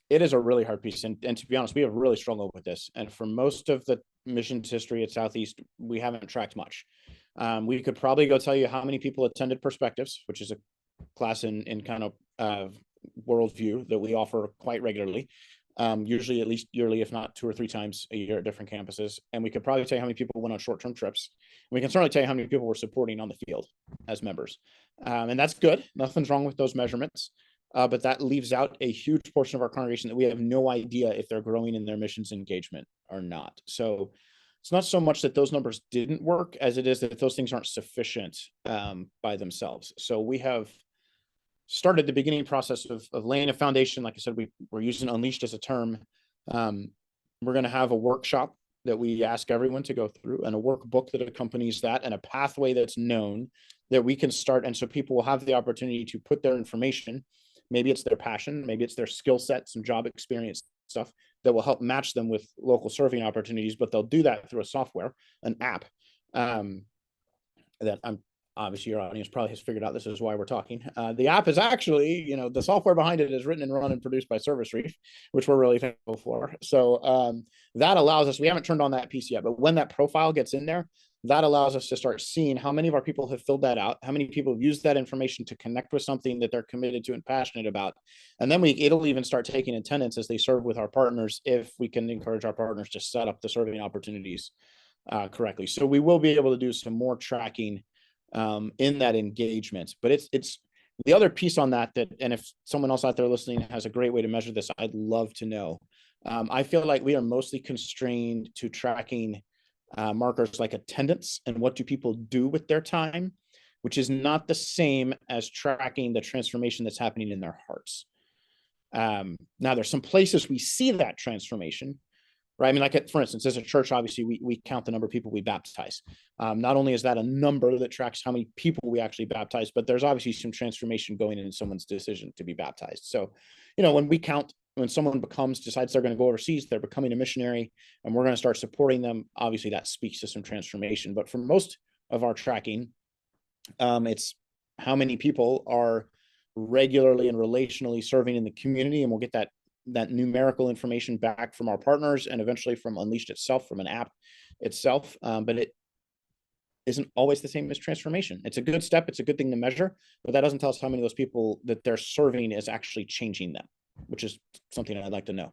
It is a really hard piece. And to be honest, we have really struggled with this. And for most of the missions history at Southeast, we haven't tracked much. We could probably go tell you how many people attended Perspectives, which is a class in kind of worldview that we offer quite regularly, usually at least yearly, if not 2 or 3 times a year at different campuses. And we could probably tell you how many people went on short-term trips. We can certainly tell you how many people we're supporting on the field as members. And that's good. Nothing's wrong with those measurements. But that leaves out a huge portion of our congregation that we have no idea if they're growing in their missions engagement or not. So it's not so much that those numbers didn't work as it is that those things aren't sufficient by themselves. So we have started the beginning process of laying a foundation. Like I said, we're using Unleashed as a term. We're going to have a workshop that we ask everyone to go through, and a workbook that accompanies that, and a pathway that's known that we can start. And so people will have the opportunity to put their information, maybe it's their passion, maybe it's their skill set, some job experience stuff that will help match them with local serving opportunities, but they'll do that through a software, an app. That I'm obviously your audience probably has figured out this is why we're talking. The app is actually, the software behind it is written and run and produced by Service Reef, which we're really thankful for. So that allows us, we haven't turned on that piece yet, but when that profile gets in there, that allows us to start seeing how many of our people have filled that out, how many people have used that information to connect with something that they're committed to and passionate about. And then it'll even start taking attendance as they serve with our partners, if we can encourage our partners to set up the serving opportunities correctly. So we will be able to do some more tracking in that engagement. But it's the other piece on that, and if someone else out there listening has a great way to measure this, I'd love to know. I feel like we are mostly constrained to tracking markers like attendance and what do people do with their time, which is not the same as tracking the transformation that's happening in their hearts. Now, there's some places we see that transformation, right? I mean, like, for instance, as a church, obviously we count the number of people we baptize. Not only is that a number that tracks how many people we actually baptize, but there's obviously some transformation going in someone's decision to be baptized. So, when someone decides they're going to go overseas, they're becoming a missionary, and we're going to start supporting them. Obviously, that speaks to some transformation. But for most of our tracking, it's how many people are regularly and relationally serving in the community, and we'll get that numerical information back from our partners and eventually from Unleashed itself, from an app itself. But it isn't always the same as transformation. It's a good step. It's a good thing to measure, but that doesn't tell us how many of those people that they're serving is actually changing them, which is something I'd like to know.